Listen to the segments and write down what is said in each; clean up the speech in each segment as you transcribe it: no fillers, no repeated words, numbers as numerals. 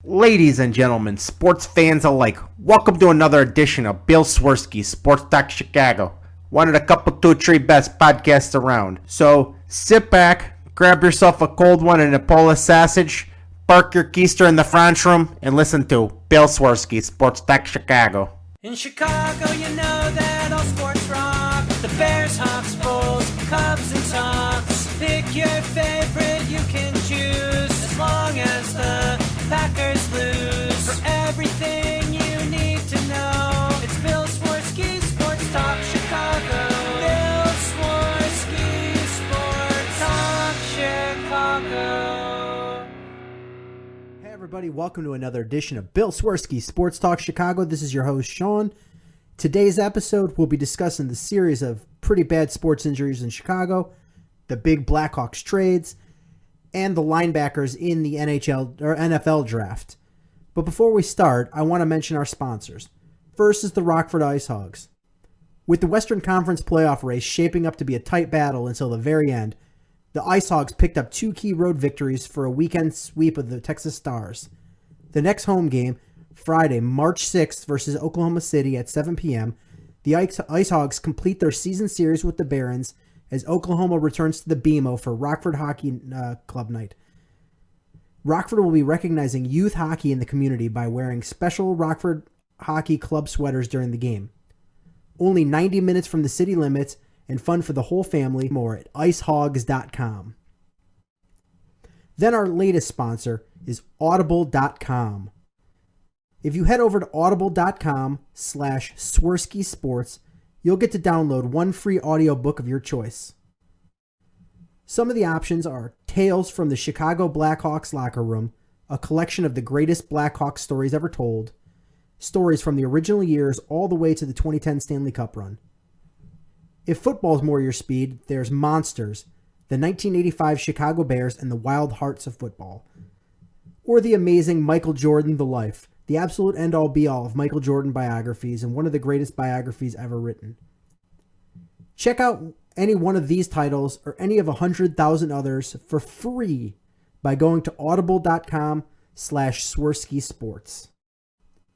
Ladies and gentlemen, sports fans alike, welcome to another edition of Bill Swerski, Sports Talk Chicago. One of the couple, two, three best podcasts around. So sit back, grab yourself a cold one and a Polish sausage, park your keister in the French room, and listen to Bill Swerski, Sports Talk Chicago. In Chicago, you know that all sports rock. The Bears, Hawks, Bulls, Cubs, and Sox. Pick your favorite, you can choose. As long as the Packers lose. For everything you need to know, it's Bill Swerski, Sports Talk Chicago. Bill Swerski, Sports Talk Chicago. Hey everybody, welcome to another edition of Bill Swerski, Sports Talk Chicago. This is your host, Sean. Today's episode, we'll be discussing the series of pretty bad sports injuries in Chicago, the big Blackhawks trades, and the linebackers in the NHL or NFL draft. But before we start, I want to mention our sponsors. First is the Rockford Ice Hogs. With the Western Conference playoff race shaping up to be a tight battle until the very end, the Ice Hogs picked up 2 key road victories for a weekend sweep of the Texas Stars. The next home game, Friday, March 6th versus Oklahoma City at 7 p.m., the Ice Hogs complete their season series with the Barons as Oklahoma returns to the BMO for Rockford Hockey Club Night. Rockford will be recognizing youth hockey in the community by wearing special Rockford Hockey Club sweaters during the game. Only 90 minutes from the city limits and fun for the whole family. More at icehogs.com. Then our latest sponsor is audible.com. If you head over to audible.com/Swerski Sports, you'll get to download one free audiobook of your choice. Some of the options are Tales from the Chicago Blackhawks Locker Room, a collection of the greatest Blackhawks stories ever told, stories from the original years all the way to the 2010 Stanley Cup run. If football's more your speed, there's Monsters, the 1985 Chicago Bears and the Wild Hearts of Football. Or the amazing Michael Jordan, The Life, the absolute end-all be-all of Michael Jordan biographies and one of the greatest biographies ever written. Check out any one of these titles or any of 100,000 others for free by going to audible.com/Swerski Sports.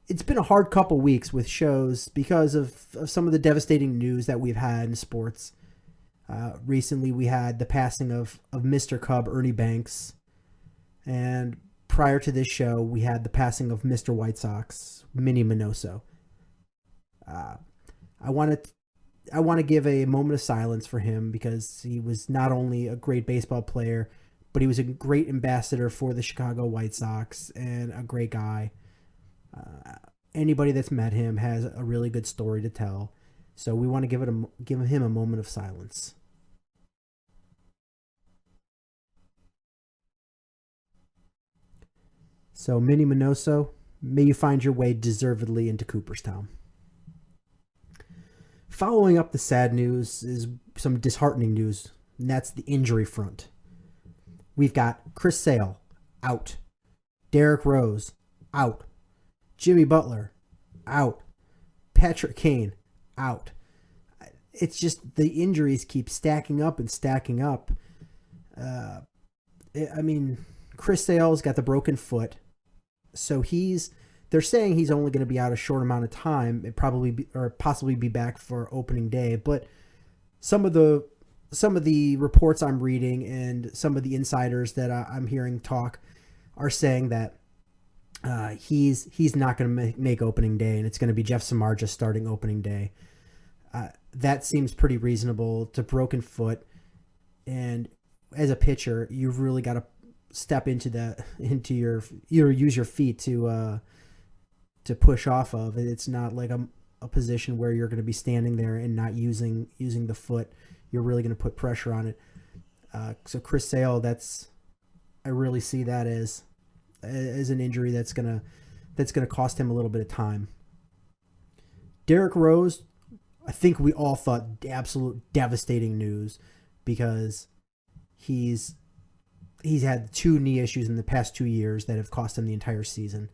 It's been a hard couple weeks with shows because of some of the devastating news that we've had in sports. Recently, we had the passing of Mr. Cub, Ernie Banks, and prior to this show, we had the passing of Mr. White Sox, Minnie Minoso. I want to give a moment of silence for him because he was not only a great baseball player, but he was a great ambassador for the Chicago White Sox and a great guy. Anybody that's met him has a really good story to tell. So we want to give him a moment of silence. So, Minnie Minoso, may you find your way deservedly into Cooperstown. Following up the sad news is some disheartening news, and that's the injury front. We've got Chris Sale, out. Derrick Rose, out. Jimmy Butler, out. Patrick Kane, out. It's just the injuries keep stacking up and stacking up. Chris Sale's got the broken foot. So they're saying he's only going to be out a short amount of time. It possibly be back for opening day. But some of the reports I'm reading and some of the insiders that I'm hearing talk are saying that he's not going to make opening day, and it's going to be Jeff Samardzija starting opening day. That seems pretty reasonable. To broken foot, and as a pitcher, you've really got to step use your feet to push off of. It's not like a position where you're going to be standing there and not using the foot. You're really going to put pressure on it. So Chris Sale, I really see that as an injury that's gonna cost him a little bit of time. Derrick Rose, I think we all thought absolute devastating news because he's had 2 knee issues in the past 2 years that have cost him the entire season.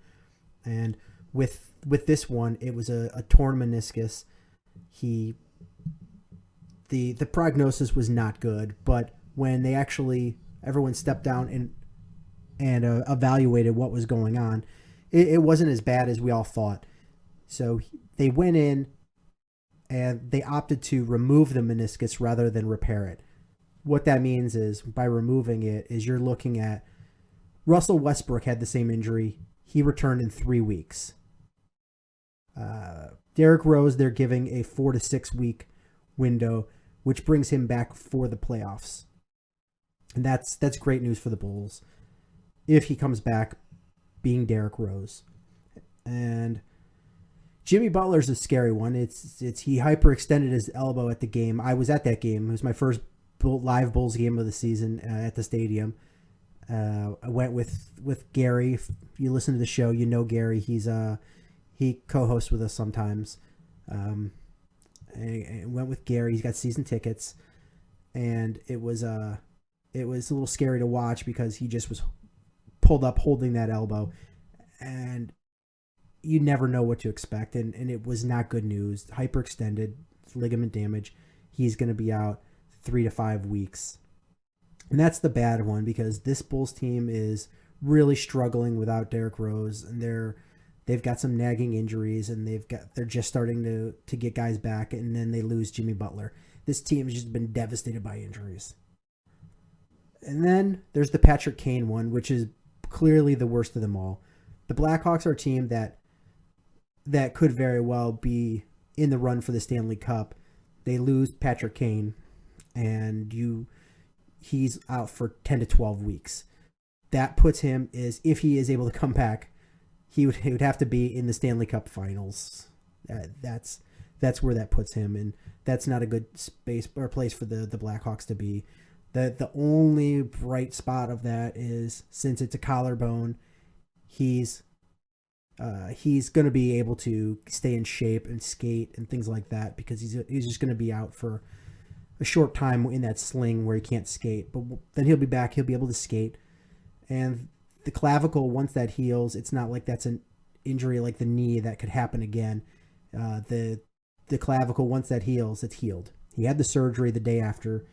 And with this one, it was a torn meniscus. The prognosis was not good, but when everyone stepped down and evaluated what was going on, it wasn't as bad as we all thought. So they went in and they opted to remove the meniscus rather than repair it. What that means is, by removing it, is you're looking at Russell Westbrook had the same injury. He returned in 3 weeks. Derrick Rose, they're giving a 4 to 6 week window, which brings him back for the playoffs. And that's great news for the Bulls if he comes back being Derrick Rose. And Jimmy Butler's a scary one. He hyperextended his elbow at the game. I was at that game. It was my first live Bulls game of the season at the stadium. I went with Gary. If you listen to the show, you know Gary. He co-hosts with us sometimes. And went with Gary. He's got season tickets, and it was a little scary to watch because he just was pulled up holding that elbow, and you never know what to expect. And it was not good news. Hyperextended, ligament damage. He's going to be out 3 to 5 weeks. And that's the bad one, because this Bulls team is really struggling without Derrick Rose, and they've got some nagging injuries, and they're just starting to get guys back, and then they lose Jimmy Butler. This team has just been devastated by injuries. And then there's the Patrick Kane one, which is clearly the worst of them all. The Blackhawks are a team that could very well be in the run for the Stanley Cup. They lose Patrick Kane, and he's out for 10 to 12 weeks. That puts him, if he is able to come back, he would have to be in the Stanley Cup Finals. That's where that puts him, and that's not a good space or place for the Blackhawks to be. The only bright spot of that is, since it's a collarbone, he's going to be able to stay in shape and skate and things like that, because he's just going to be out for a short time in that sling where he can't skate. But then he'll be back. He'll be able to skate. And the clavicle, once that heals, it's not like that's an injury like the knee that could happen again. The clavicle, once that heals, it's healed. He had the surgery the day after.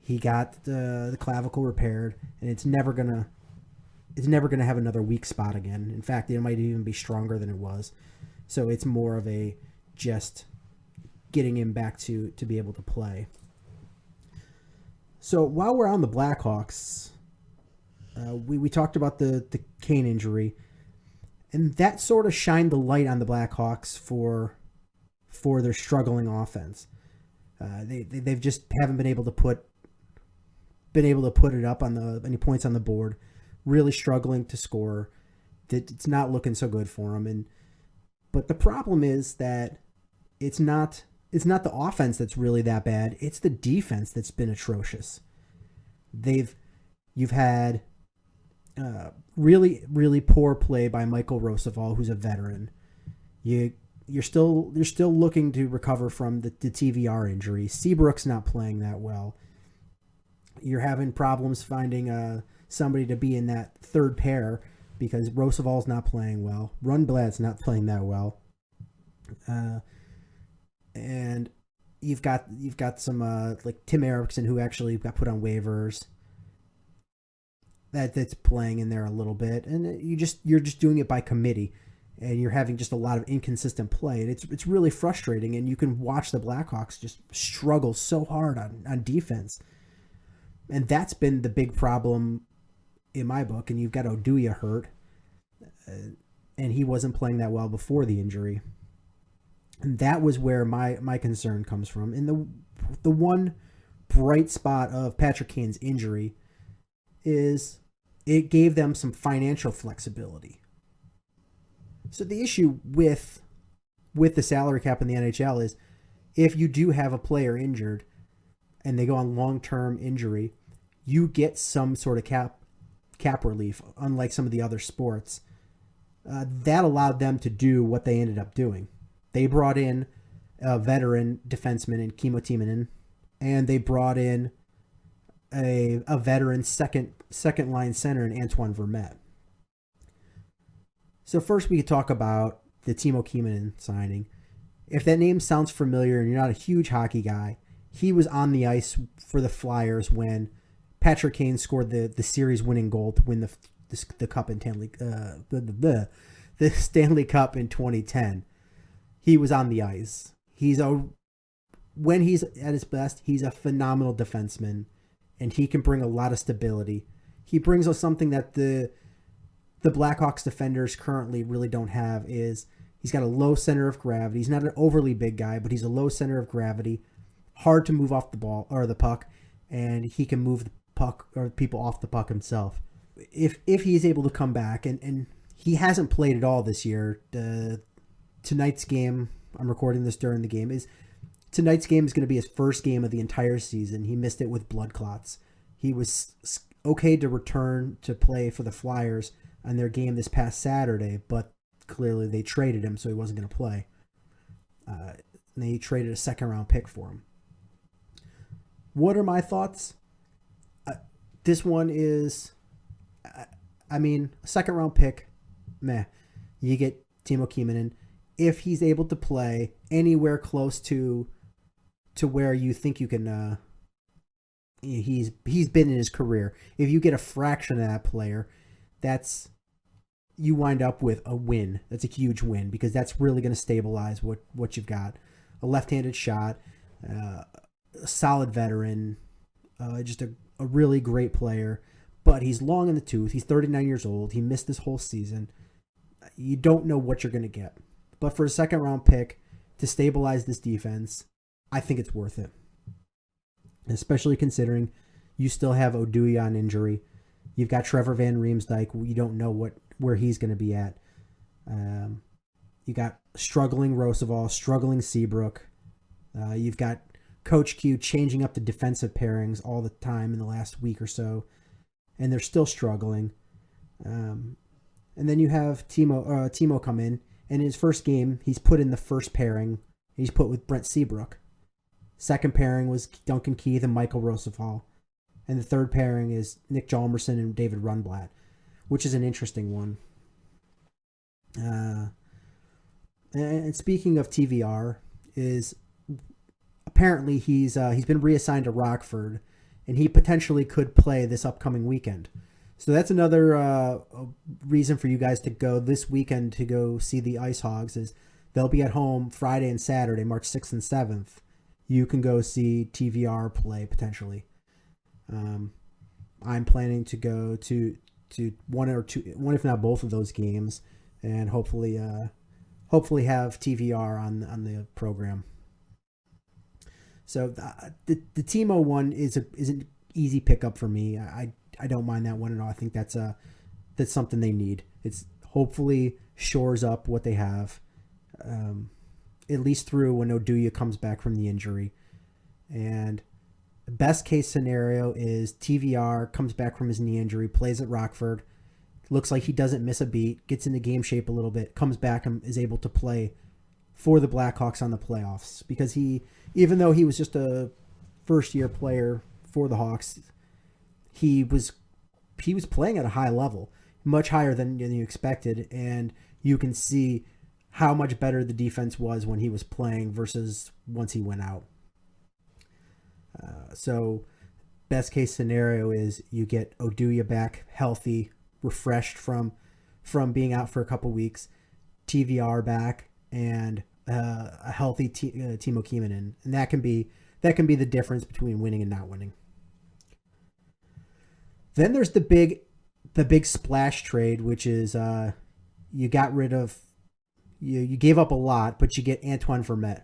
He got the clavicle repaired, and it's never gonna have another weak spot again. In fact, it might even be stronger than it was. So it's more of a just getting him back to be able to play. So while we're on the Blackhawks, we talked about the Kane injury, and that sort of shined the light on the Blackhawks for their struggling offense. They've just haven't been able to put it up on any points on the board. Really struggling to score. It's not looking so good for them. But the problem is that it's not the offense that's really that bad. It's the defense that's been atrocious. You've had really, really poor play by Michael Roosevelt, who's a veteran. You're still looking to recover from the TVR injury. Seabrook's not playing that well. You're having problems finding somebody to be in that third pair because Roosevelt's not playing well. Rundblad's not playing that well. And you've got some like Tim Erickson, who actually got put on waivers. That's playing in there a little bit, and you're just doing it by committee, and you're having just a lot of inconsistent play, and it's really frustrating. And you can watch the Blackhawks just struggle so hard on defense, and that's been the big problem in my book. And you've got Oduya hurt, and he wasn't playing that well before the injury, and that was where my concern comes from. And the one bright spot of Patrick Kane's injury is it gave them some financial flexibility. So the issue with the salary cap in the NHL is, if you do have a player injured and they go on long-term injury, you get some sort of cap relief, unlike some of the other sports. That allowed them to do what they ended up doing. They brought in a veteran defenseman in Kimmo Timonen, and they brought in a veteran second line center in Antoine Vermette. So first we could talk about the Timo Timonen signing. If that name sounds familiar and you're not a huge hockey guy, he was on the ice for the Flyers when Patrick Kane scored the series winning goal to win the cup in the Stanley Cup in 2010, he was on the ice. When he's at his best, he's a phenomenal defenseman, and he can bring a lot of stability. He brings us something that the Blackhawks defenders currently really don't have. Is he's got a low center of gravity. He's not an overly big guy, but he's a low center of gravity, hard to move off the ball or the puck, and he can move the puck or people off the puck himself. If he's able to come back, and he hasn't played at all this year. Tonight's game, I'm recording this during the game, tonight's game is going to be his first game of the entire season. He missed it with blood clots. He was okay to return to play for the Flyers on their game this past Saturday, but clearly they traded him, so he wasn't going to play. And they traded a second-round pick for him. What are my thoughts? This one is, a second-round pick, meh. You get Timo Kieminen. If he's able to play anywhere close to where you think you can, he's been in his career. If you get a fraction of that player, you wind up with a win. That's a huge win because that's really going to stabilize what you've got. A left-handed shot, a solid veteran, just a really great player. But he's long in the tooth. He's 39 years old. He missed this whole season. You don't know what you're going to get. But for a second-round pick to stabilize this defense, I think it's worth it. Especially considering you still have Oduya on injury. You've got Trevor Van Riemsdyk. You don't know where he's going to be at. You got struggling Roosevelt, struggling Seabrook. You've got Coach Q changing up the defensive pairings all the time in the last week or so, and they're still struggling. And then you have Timo come in, and in his first game, he's put in the first pairing. He's put with Brent Seabrook. Second pairing was Duncan Keith and Michael Roosevelt. And the third pairing is Nick Hjalmarsson and David Rundblad, which is an interesting one. And speaking of TVR, is apparently he's been reassigned to Rockford, and he potentially could play this upcoming weekend. So that's another reason for you guys to go this weekend to go see the Ice Hogs. Is they'll be at home Friday and Saturday, March 6th and 7th. You can go see TVR play potentially. I'm planning to go to one if not both of those games, and hopefully have TVR on the program. So the Timo one is an easy pickup for me. I don't mind that one at all. I think that's something they need. It's hopefully shores up what they have, at least through when Oduya comes back from the injury. And the best case scenario is TVR comes back from his knee injury, plays at Rockford, looks like he doesn't miss a beat, gets into game shape a little bit, comes back and is able to play for the Blackhawks on the playoffs. Because even though he was just a first-year player for the Hawks, he was playing at a high level, much higher than you expected, and you can see how much better the defense was when he was playing versus once he went out. So best case scenario is you get Oduya back healthy, refreshed from being out for a couple weeks, TVR back, and a healthy Timo Kieminen, and that can be the difference between winning and not winning. Then there's the big splash trade, which is you got rid of you gave up a lot, but you get Antoine Vermette,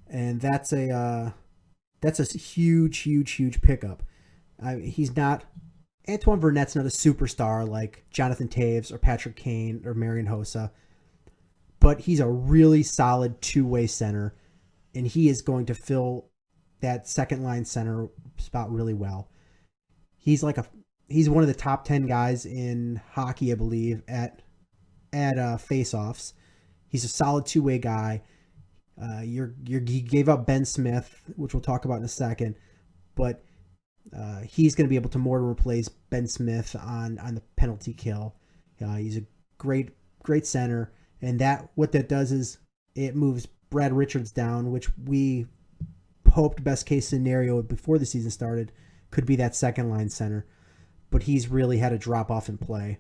and that's a huge pickup. Antoine Vernette's not a superstar like Jonathan Taves or Patrick Kane or Marian Hossa, but he's a really solid two-way center, and he is going to fill that second line center spot really well. He's one of the top 10 guys in hockey, I believe, at face-offs. He's a solid two-way guy. You gave up Ben Smith, which we'll talk about in a second, but he's going to be able to more than replace Ben Smith on the penalty kill. He's a great center, and what that does is it moves Brad Richards down, which we hoped best case scenario before the season started could be that second line center, but he's really had a drop off in play.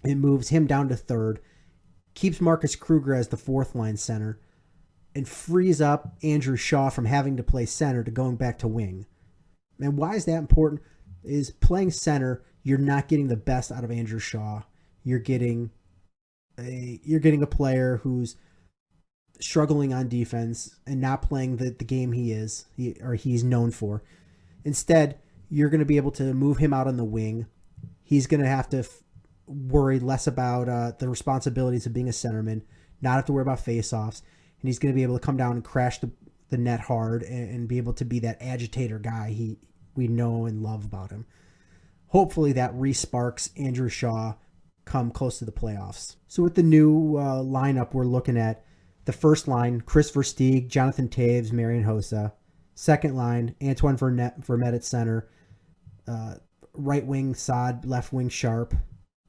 It moves him down to third, keeps Marcus Kruger as the fourth line center, and frees up Andrew Shaw from having to play center to going back to wing. And why is that important? Is playing center, you're not getting the best out of Andrew Shaw. You're getting a player who's struggling on defense and not playing the game he's known for. Instead, you're going to be able to move him out on the wing. He's going to have to worry less about the responsibilities of being a centerman, not have to worry about faceoffs, and he's going to be able to come down and crash the net hard and be able to be that agitator guy we know and love about him. Hopefully that re-sparks Andrew Shaw come close to the playoffs. So with the new lineup, we're looking at the first line, Chris Versteeg, Jonathan Taves, Marian Hossa. Second line, Antoine Vermette at center. Right wing, Saad, left wing, Sharp.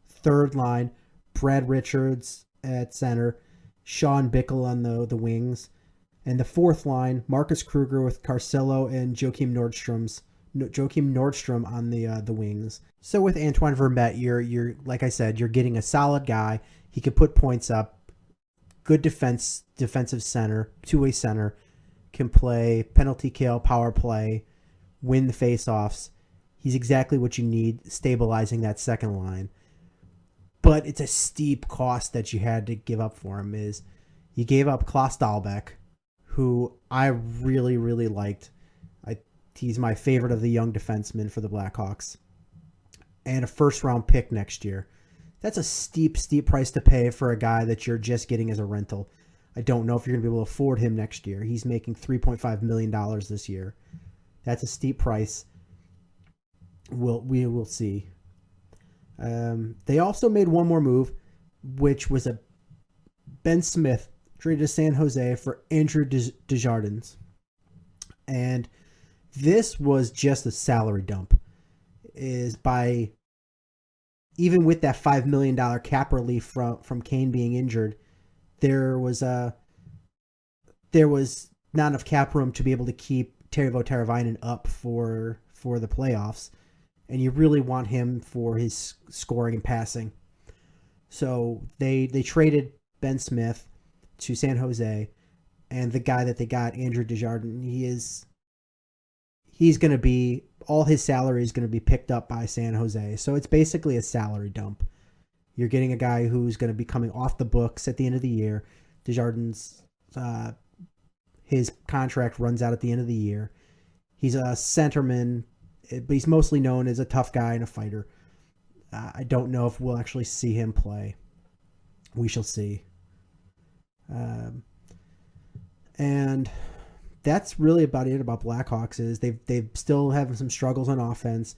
Third line, Brad Richards at center. Sean Bickle on the wings. And the fourth line, Marcus Kruger with Carcillo and Joakim Nordstrom on the wings. So with Antoine Vermette, you're like I said, you're getting a solid guy. He can put points up. Good defensive center, two-way center, can play penalty kill, power play, win the faceoffs. He's exactly what you need, stabilizing that second line. But it's a steep cost that you had to give up for him. Is you gave up Klaus Dahlbeck, who I really, really liked. He's my favorite of the young defensemen for the Blackhawks. And a first-round pick next year. That's a steep price to pay for a guy that you're just getting as a rental. I don't know if you're going to be able to afford him next year. He's making $3.5 million this year. That's a steep price. We will see. They also made one more move, which was a Ben Smith traded to San Jose for Andrew Desjardins. And this was just a salary dump. Even with that $5 million cap relief from Kane being injured, there was not enough cap room to be able to keep Teuvo Teravainen up for the playoffs, and you really want him for his scoring and passing. So they traded Ben Smith to San Jose, and the guy that they got, Andrew Desjardins, he's going to be, all his salary is going to be picked up by San Jose. So it's basically a salary dump. You're getting a guy who's going to be coming off the books at the end of the year. Desjardins, his contract runs out at the end of the year. He's a centerman, but he's mostly known as a tough guy and a fighter. I don't know if we'll actually see him play. We shall see. And that's really about it about Blackhawks. Is they've still having some struggles on offense,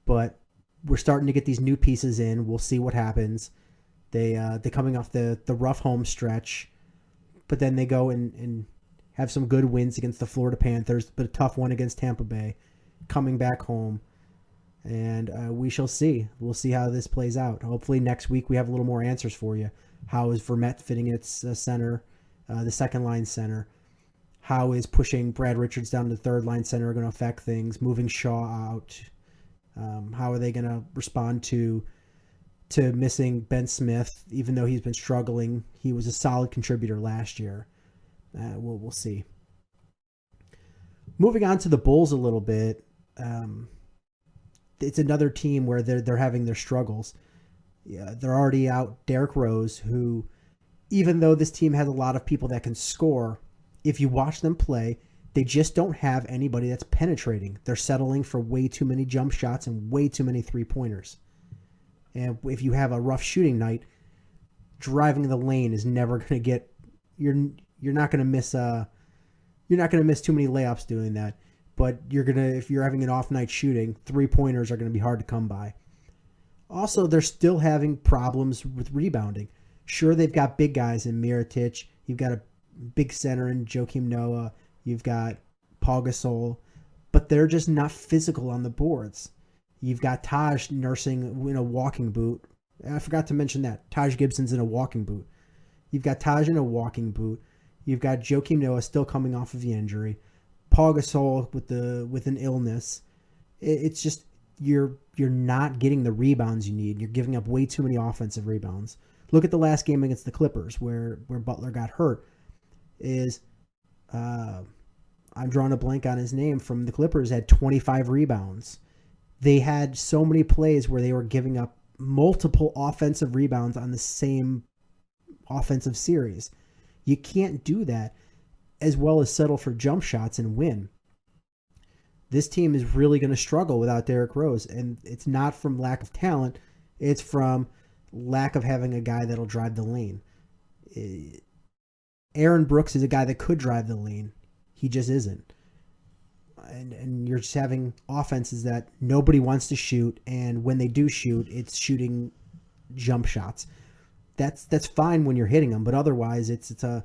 but we're starting to get these new pieces in. We'll see what happens. They're coming off the rough home stretch, but then they go and have some good wins against the Florida Panthers, but a tough one against Tampa Bay, coming back home. And we shall see. We'll see how this plays out. Hopefully next week we have a little more answers for you. How is Vermette fitting its center, the second line center? How is pushing Brad Richards down to the third line center going to affect things? Moving Shaw out. How are they going to respond to missing Ben Smith? Even though he's been struggling, he was a solid contributor last year. We'll see. Moving on to the Bulls a little bit. It's another team where they're having their struggles. Yeah, they're already out Derrick Rose, who, even though this team has a lot of people that can score, if you watch them play, they just don't have anybody that's penetrating. They're settling for way too many jump shots and way too many three-pointers. And if you have a rough shooting night, driving the lane is never going to get. You're not going to miss. You're not going to miss too many layups doing that. But if you're having an off night shooting, three-pointers are going to be hard to come by. Also, they're still having problems with rebounding. Sure, they've got big guys in Mirotic. You've got a big center in Joakim Noah. You've got Paul Gasol. But they're just not physical on the boards. You've got Taj nursing in a walking boot. I forgot to mention that. Taj Gibson's in a walking boot. You've got Taj in a walking boot. You've got Joakim Noah still coming off of the injury. Paul Gasol with an illness. It's you're not getting the rebounds you need. You're giving up way too many offensive rebounds. Look at the last game against the Clippers where Butler got hurt. I'm drawing a blank on his name, from the Clippers, had 25 rebounds. They had so many plays where they were giving up multiple offensive rebounds on the same offensive series. You can't do that as well as settle for jump shots and win. This team is really going to struggle without Derrick Rose, and it's not from lack of talent. It's from lack of having a guy that'll drive the lane. Aaron Brooks is a guy that could drive the lane. He just isn't. And you're just having offenses that nobody wants to shoot, and when they do shoot, it's shooting jump shots. That's fine when you're hitting them, but otherwise it's going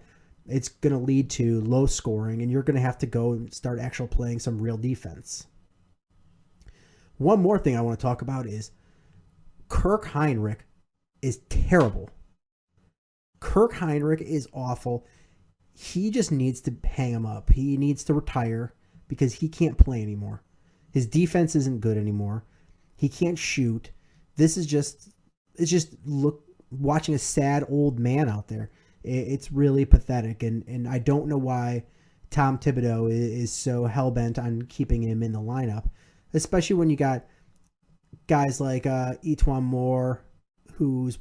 to lead to low scoring, and you're going to have to go and start actually playing some real defense. One more thing I want to talk about is Kirk Hinrich is terrible. Kirk Hinrich is awful. He just needs to hang him up. He needs to retire because he can't play anymore. His defense isn't good anymore. He can't shoot. It's just watching a sad old man out there. It's really pathetic, and I don't know why Tom Thibodeau is so hell-bent on keeping him in the lineup, especially when you got guys like Etwan Moore, who's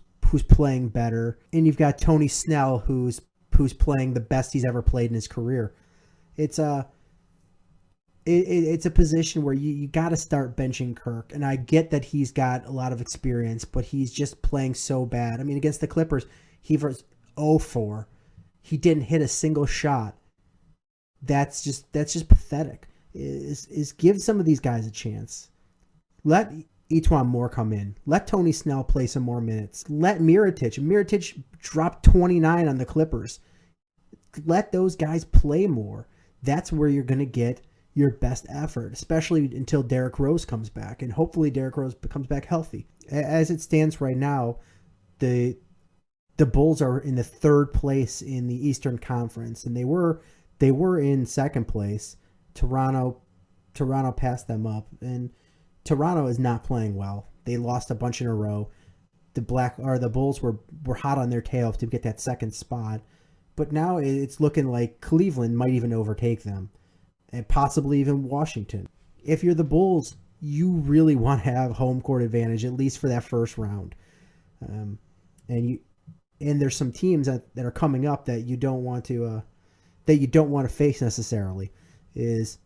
playing better, and you've got Tony Snell, who's playing the best he's ever played in his career. It's a position where you got to start benching Kirk, and I get that he's got a lot of experience, but he's just playing so bad. I mean, against the Clippers, he was 0-4. He didn't hit a single shot. That's just pathetic. Is give some of these guys a chance. Let Etwan Moore come in. Let Tony Snell play some more minutes. Let Mirotic dropped 29 on the Clippers. Let those guys play more. That's where you're going to get your best effort, especially until Derrick Rose comes back, and hopefully Derrick Rose comes back healthy. As it stands right now, the Bulls are in the third place in the Eastern Conference, and they were in second place. Toronto passed them up, and Toronto is not playing well. They lost a bunch in a row. The Bulls were hot on their tail to get that second spot, but now it's looking like Cleveland might even overtake them, and possibly even Washington. If you're the Bulls, you really want to have home court advantage, at least for that first round. And there's some teams that are coming up that you don't want to face necessarily. Is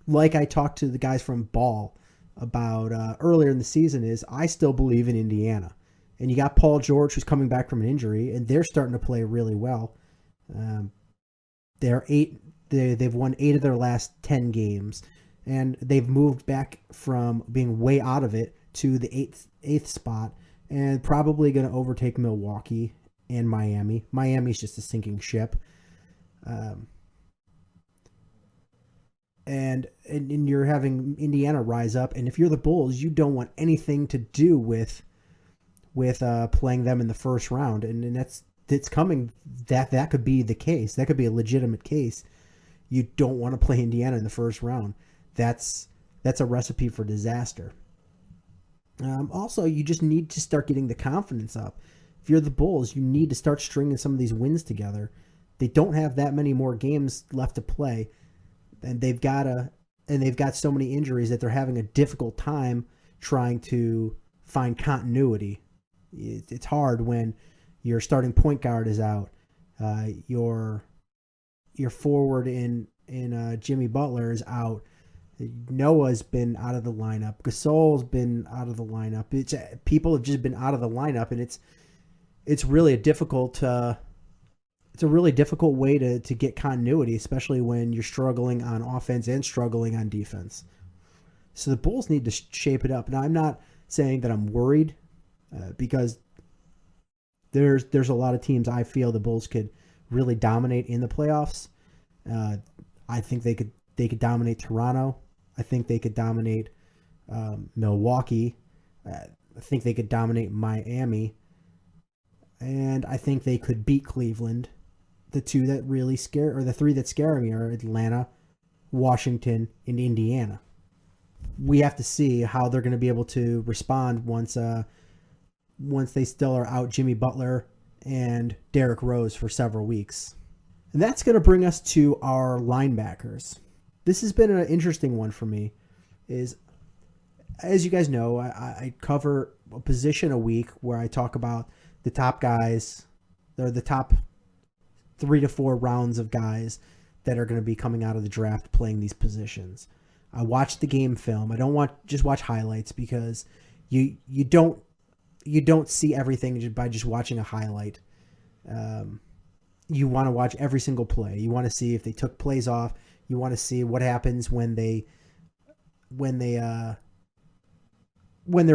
like I talked to the guys from Ball about earlier in the season. Is I still believe in Indiana, and you got Paul George, who's coming back from an injury, and they're starting to play really well. They've won 8 of their last 10 games, and they've moved back from being way out of it to the eighth spot, and probably going to overtake Milwaukee and Miami. Miami's just a sinking ship. And you're having Indiana rise up, and if you're the Bulls, you don't want anything to do with playing them in the first round, and it's coming. That could be the case. That could be a legitimate case. You don't want to play Indiana in the first round. That's a recipe for disaster. Also, you just need to start getting the confidence up. If you're the Bulls, you need to start stringing some of these wins together. They don't have that many more games left to play, and they've got so many injuries that they're having a difficult time trying to find continuity. It's hard when your starting point guard is out, your forward in Jimmy Butler is out. Noah's been out of the lineup. Gasol's been out of the lineup. People have just been out of the lineup, and it's really a difficult way to get continuity, especially when you're struggling on offense and struggling on defense. So the Bulls need to shape it up. Now, I'm not saying that I'm worried because there's a lot of teams I feel the Bulls could really dominate in the playoffs. I think they could dominate Toronto. I think they could dominate Milwaukee. I think they could dominate Miami. And I think they could beat Cleveland. The 2 that really scare, or the 3 that scare me, are Atlanta, Washington, and Indiana. we have to see how they're going to be able to respond once they still are out Jimmy Butler and Derrick Rose for several weeks. And that's going to bring us to our linebackers. This has been an interesting one for me. As you guys know, I cover a position a week where I talk about the top guys, or the top 3 to 4 rounds of guys that are going to be coming out of the draft playing these positions. I watch the game film. I don't just watch highlights, because you don't see everything by just watching a highlight. You want to watch every single play. You want to see if they took plays off. You want to see what happens when they're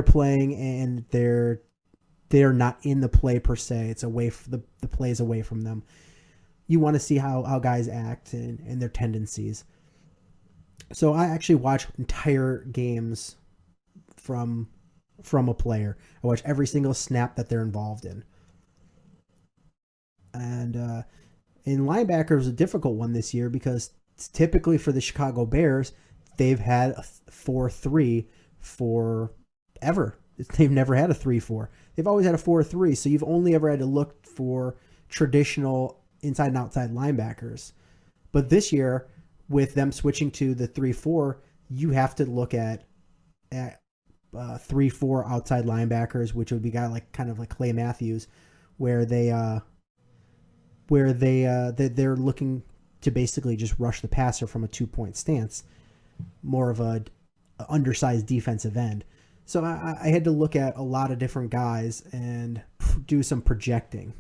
playing and they're not in the play per se. It's away from the plays away from them. You want to see how guys act and their tendencies. So I actually watch entire games from a player. I watch every single snap that they're involved in. And in linebacker is a difficult one this year, because typically for the Chicago Bears, they've had a 4-3 forever. They've never had a 3-4. They've always had a 4-3. So you've only ever had to look for traditional inside and outside linebackers. But this year, with them switching to the 3-4, you have to look at 3-4 outside linebackers, which would be kind of like Clay Matthews, where they're looking to basically just rush the passer from a 2-point stance, more of a undersized defensive end. So I had to look at a lot of different guys and do some projecting.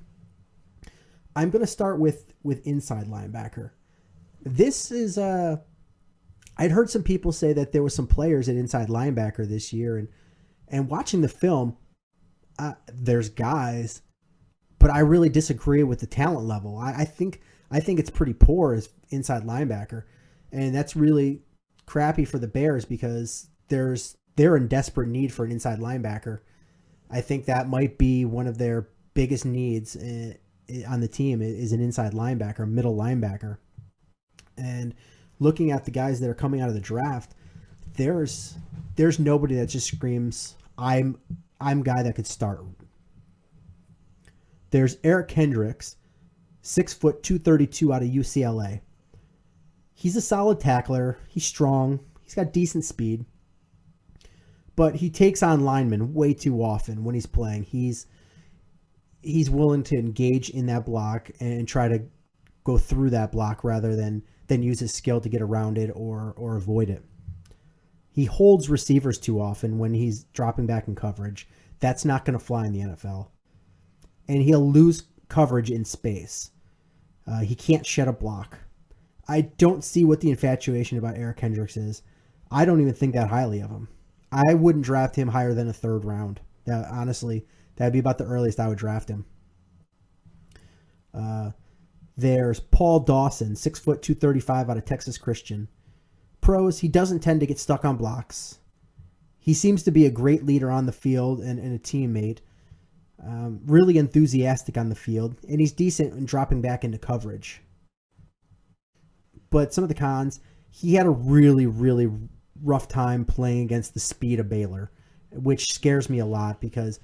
I'm going to start with inside linebacker. This is I'd heard some people say that there was some players at inside linebacker this year, and watching the film, there's guys, but I really disagree with the talent level. I think it's pretty poor as inside linebacker, and that's really crappy for the Bears, because they're in desperate need for an inside linebacker. I think that might be one of their biggest needs on the team is an inside linebacker, middle linebacker. And looking at the guys that are coming out of the draft, there's nobody that just screams, I'm guy that could start. There's Eric Kendricks, 6 foot 232 out of UCLA. He's a solid tackler. He's strong. He's got decent speed. But he takes on linemen way too often when he's playing. He's willing to engage in that block and try to go through that block rather than use his skill to get around it or avoid it. He holds receivers too often when he's dropping back in coverage. That's not going to fly in the NFL. And he'll lose coverage in space. He can't shed a block. I don't see what the infatuation about Eric Kendricks is. I don't even think that highly of him. I wouldn't draft him higher than a 3rd round. Honestly, that'd be about the earliest I would draft him. There's Paul Dawson, 6 foot 235 out of Texas Christian. Pros, he doesn't tend to get stuck on blocks. He seems to be a great leader on the field and a teammate. Really enthusiastic on the field, and he's decent in dropping back into coverage. But some of the cons, he had a really, really rough time playing against the speed of Baylor, which scares me a lot, because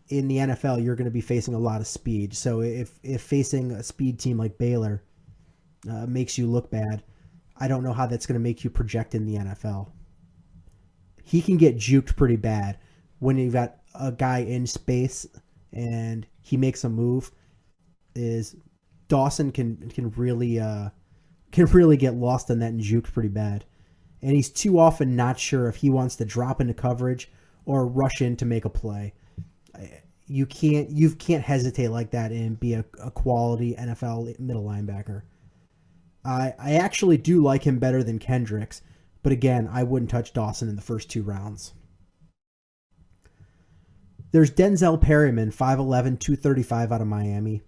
in the NFL, you're going to be facing a lot of speed. So if facing a speed team like Baylor makes you look bad, I don't know how that's going to make you project in the NFL. He can get juked pretty bad when you've got a guy in space and he makes a move. Dawson can really get lost in that and juked pretty bad. And he's too often not sure if he wants to drop into coverage or rush in to make a play. You can't hesitate like that and be a quality NFL middle linebacker. I actually do like him better than Kendricks, but again, I wouldn't touch Dawson in the first 2 rounds. There's Denzel Perryman, 5'11", 235 out of Miami.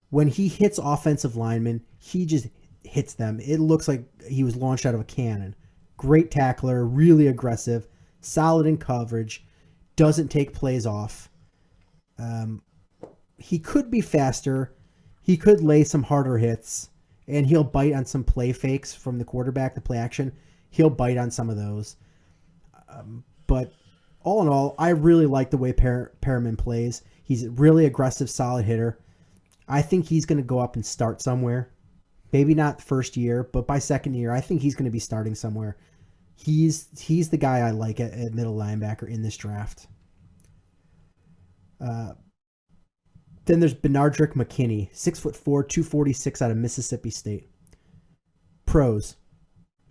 When he hits offensive linemen, he just hits them. It looks like he was launched out of a cannon. Great tackler, really aggressive, solid in coverage, doesn't take plays off. He could be faster. He could lay some harder hits, and he'll bite on some play fakes from the quarterback, the play action. He'll bite on some of those. But all in all, I really like the way Perriman plays. He's a really aggressive, solid hitter. I think he's going to go up and start somewhere. Maybe not first year, but by second year, I think he's going to be starting somewhere. He's the guy I like at middle linebacker in this draft. Then there's Benardrick McKinney, 6'4", 246 out of Mississippi State. Pros,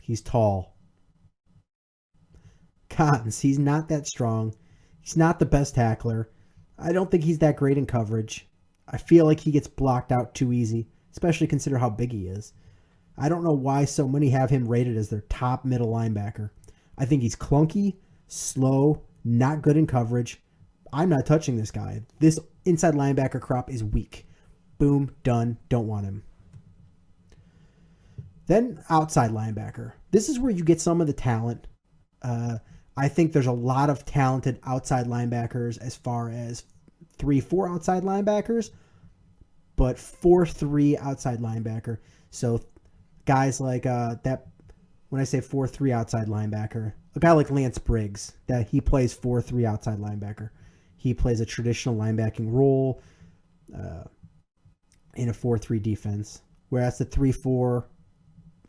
he's tall. Cons, he's not that strong. He's not the best tackler. I don't think he's that great in coverage. I feel like he gets blocked out too easy, especially consider how big he is. I don't know why so many have him rated as their top middle linebacker. I think he's clunky, slow, not good in coverage. I'm not touching this guy. This inside linebacker crop is weak. Boom, done, don't want him. Then outside linebacker. This is where you get some of the talent. I think there's a lot of talented outside linebackers as far as 3-4 outside linebackers, but 4-3 outside linebacker. So guys like that, when I say 4-3 outside linebacker, a guy like Lance Briggs, that he plays 4-3 outside linebacker. He plays a traditional linebacking role in a 4-3 defense, whereas the 3-4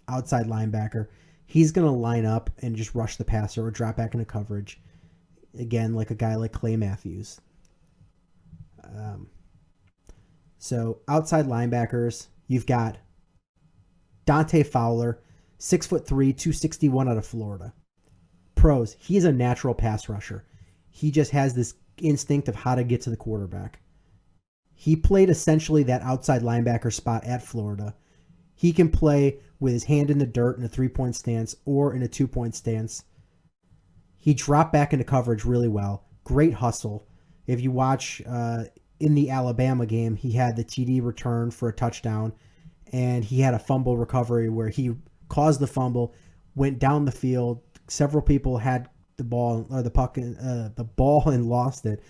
outside linebacker, he's going to line up and just rush the passer or drop back into coverage. Again, like a guy like Clay Matthews. So outside linebackers, you've got Dante Fowler, 6'3", 261 out of Florida. Pros, he's a natural pass rusher. He just has this instinct of how to get to the quarterback. He played essentially that outside linebacker spot at Florida. He can play with his hand in the dirt in a 3-point stance or in a 2-point stance. He dropped back into coverage really well. Great hustle. If you watch in the Alabama game, he had the TD return for a touchdown, and he had a fumble recovery where he caused the fumble, went down the field. Several people had the ball or the puck, the ball, and lost it,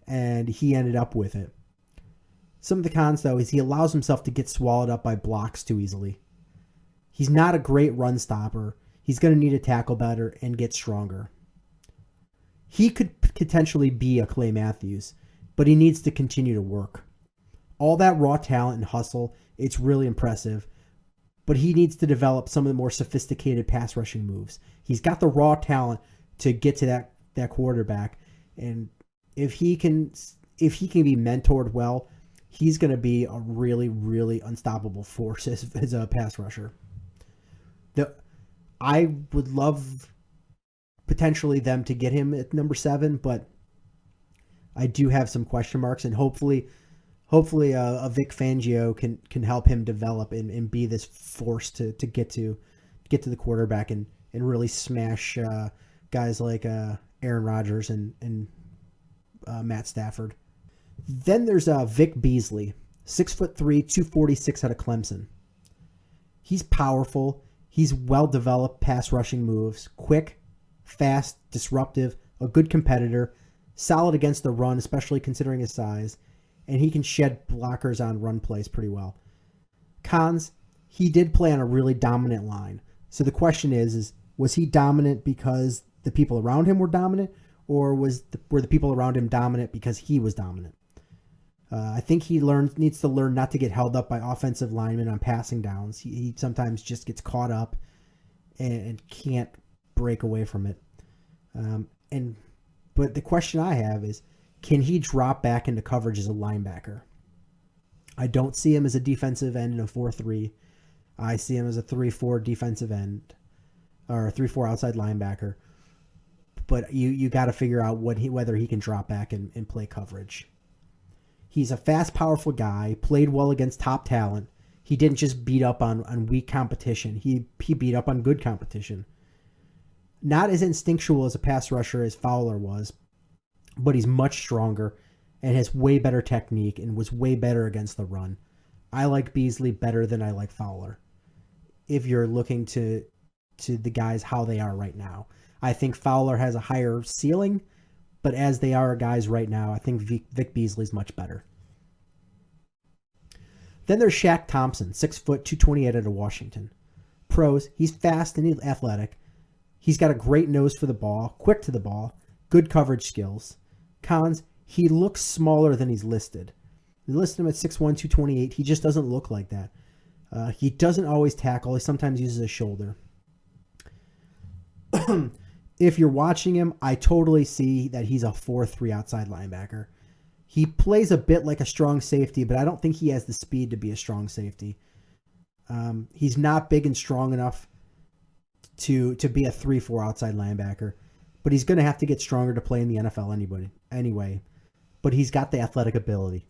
and he ended up with it. Some of the cons, though, is he allows himself to get swallowed up by blocks too easily. He's not a great run stopper. He's going to need to tackle better and get stronger. He could potentially be a Clay Matthews, but he needs to continue to work. All that raw talent and hustle, it's really impressive, but he needs to develop some of the more sophisticated pass rushing moves. He's got the raw talent to get to that quarterback, and if he can be mentored well, he's going to be a really, really unstoppable force as a pass rusher. I would love potentially them to get him at number 7, but I do have some question marks, and hopefully a Vic Fangio can help him develop and be this force to get to the quarterback and really smash guys like Aaron Rodgers and Matt Stafford. Then there's Vic Beasley, 6'3", 246 out of Clemson. He's powerful. He's well-developed pass rushing moves, quick, fast, disruptive, a good competitor, solid against the run, especially considering his size, and he can shed blockers on run plays pretty well. Cons, he did play on a really dominant line. So the question is was he dominant because the people around him were dominant, or were the people around him dominant because he was dominant? I think he needs to learn not to get held up by offensive linemen on passing downs. He sometimes just gets caught up and can't break away from it. But the question I have is, can he drop back into coverage as a linebacker? I don't see him as a defensive end in a 4-3. I see him as a 3-4 defensive end or a 3-4 outside linebacker. But you got to figure out whether he can drop back and play coverage. He's a fast, powerful guy, played well against top talent. He didn't just beat up on weak competition. He beat up on good competition. Not as instinctual as a pass rusher as Fowler was, but he's much stronger and has way better technique and was way better against the run. I like Beasley better than I like Fowler, if you're looking to the guys how they are right now. I think Fowler has a higher ceiling, but as they are guys right now, I think Vic Beasley's much better. Then there's Shaq Thompson, 6', 228 out of Washington. Pros, he's fast and he's athletic. He's got a great nose for the ball, quick to the ball, good coverage skills. Cons, he looks smaller than he's listed. They listed him at 6'1", 228. He just doesn't look like that. He doesn't always tackle. He sometimes uses his shoulder. If you're watching him, I totally see that he's a 4-3 outside linebacker. He plays a bit like a strong safety, but I don't think he has the speed to be a strong safety. He's not big and strong enough to be a 3-4 outside linebacker, but he's going to have to get stronger to play in the NFL anyway. But he's got the athletic ability.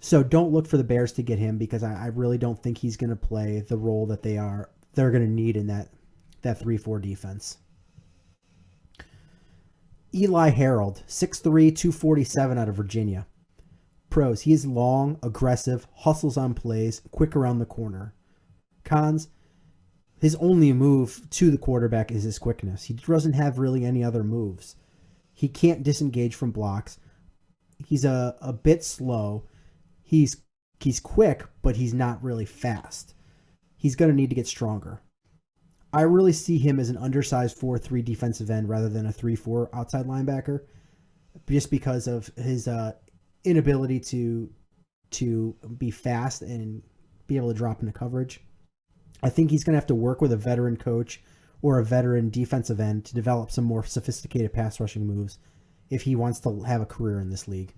So don't look for the Bears to get him, because I really don't think he's going to play the role that they're going to need in that 3-4 defense. Eli Harold, 6'3", 247 out of Virginia. Pros, he is long, aggressive, hustles on plays, quick around the corner. Cons, his only move to the quarterback is his quickness. He doesn't have really any other moves. He can't disengage from blocks. He's a bit slow. He's quick, but he's not really fast. He's going to need to get stronger. I really see him as an undersized 4-3 defensive end rather than a 3-4 outside linebacker, just because of his inability to be fast and be able to drop into coverage. I think he's going to have to work with a veteran coach or a veteran defensive end to develop some more sophisticated pass rushing moves if he wants to have a career in this league.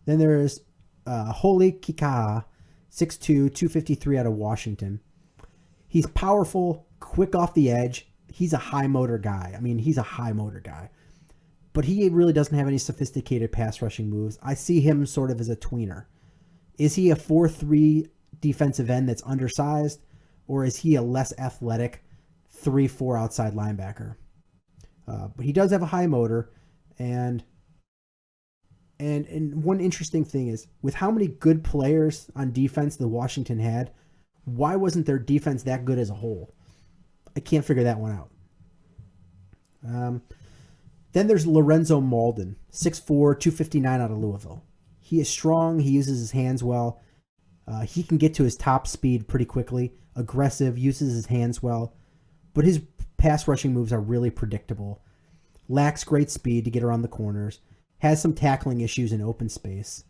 Then there's Holy Kikaha, 6'2", 253 out of Washington. He's powerful, quick off the edge. He's a high motor guy. But he really doesn't have any sophisticated pass rushing moves. I see him sort of as a tweener. Is he a 4-3 defensive end that's undersized, or is he a less athletic 3-4 outside linebacker? But he does have a high motor, and one interesting thing is, with how many good players on defense the Washington had, why wasn't their defense that good as a whole? I can't figure that one out. Then there's Lorenzo Malden, 6'4", 259 out of Louisville. He is strong. He uses his hands well. He can get to his top speed pretty quickly. Aggressive, uses his hands well. But his pass rushing moves are really predictable. Lacks great speed to get around the corners. Has some tackling issues in open space.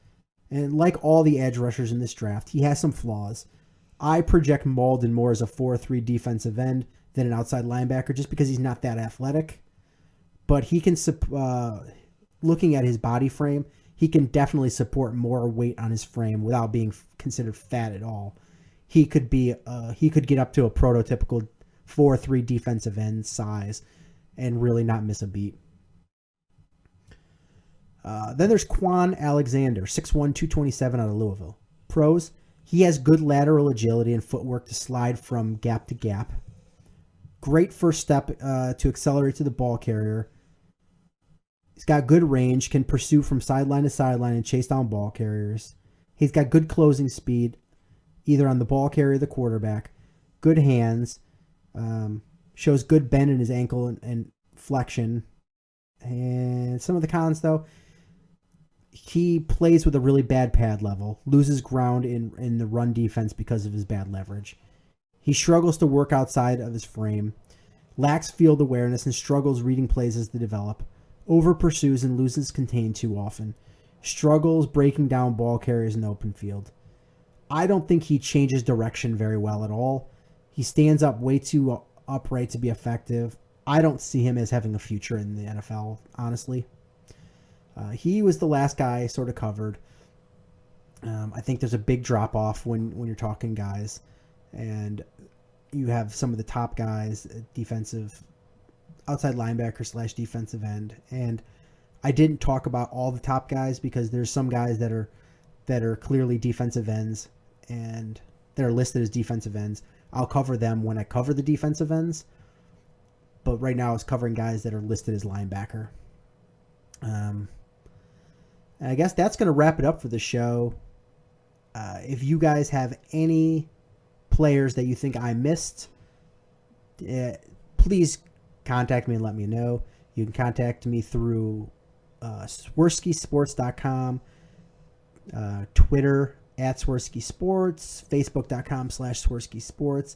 And like all the edge rushers in this draft, he has some flaws. I project Malden more as a 4-3 defensive end than an outside linebacker, just because he's not that athletic. But he can, looking at his body frame, he can definitely support more weight on his frame without being considered fat at all. He could get up to a prototypical 4-3 defensive end size and really not miss a beat. Then there's Quan Alexander, 6'1", 227 out of Louisville. Pros, he has good lateral agility and footwork to slide from gap to gap. Great first step to accelerate to the ball carrier. He's got good range, can pursue from sideline to sideline and chase down ball carriers. He's got good closing speed, either on the ball carrier or the quarterback. Good hands. Shows good bend in his ankle and flexion. And some of the cons, though, he plays with a really bad pad level, loses ground in the run defense because of his bad leverage. He struggles to work outside of his frame, lacks field awareness, and struggles reading plays as they develop, over pursues and loses contain too often, struggles breaking down ball carriers in the open field. I don't think he changes direction very well at all. He stands up way too upright to be effective. I don't see him as having a future in the NFL, honestly. He was the last guy I sort of covered. I think there's a big drop-off when you're talking guys. And you have some of the top guys, defensive, outside linebacker / defensive end. And I didn't talk about all the top guys because there's some guys that are clearly defensive ends and they're listed as defensive ends. I'll cover them when I cover the defensive ends. But right now I was covering guys that are listed as linebacker. And I guess that's going to wrap it up for the show. If you guys have any players that you think I missed, please contact me and let me know. You can contact me through swerskisports.com, Twitter @SwerskiSports, Facebook.com/SwerskiSports.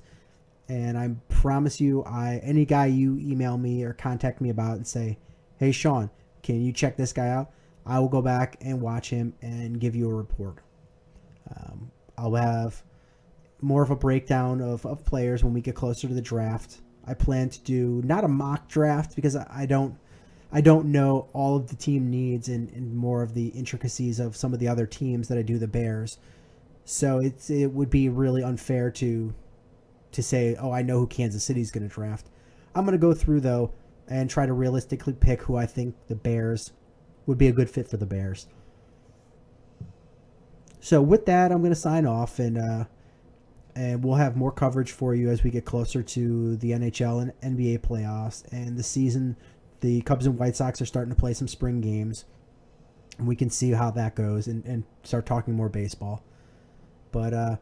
And I promise you, any guy you email me or contact me about and say, hey, Sean, can you check this guy out? I will go back and watch him and give you a report. I'll have more of a breakdown of players when we get closer to the draft. I plan to do not a mock draft because I don't know all of the team needs and more of the intricacies of some of the other teams that I do the Bears. So it would be really unfair to say, oh, I know who Kansas City's going to draft. I'm going to go through, though, and try to realistically pick who I think the Bears would be a good fit for the Bears. So with that, I'm going to sign off, and we'll have more coverage for you as we get closer to the NHL and NBA playoffs and the season. The Cubs and White Sox are starting to play some spring games, and we can see how that goes and start talking more baseball. But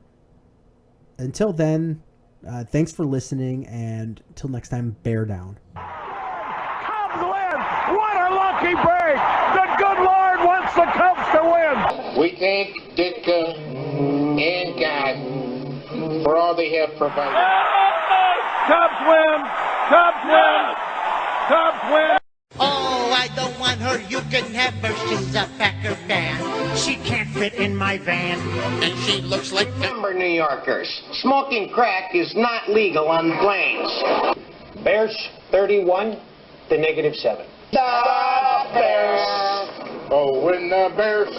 until then, thanks for listening, and until next time, bear down. Cubs win! What a lucky break! The good Lord wants the Cubs to win! We thank Ditka and God for all they have provided. Cubs win! Cubs win! Cubs win! Oh, I don't want her. You can have her. She's a Packer fan. She can't fit in my van. And she looks like number New Yorkers. Smoking crack is not legal on planes. Bears 31 to -7. The Bears. Oh, when the Bears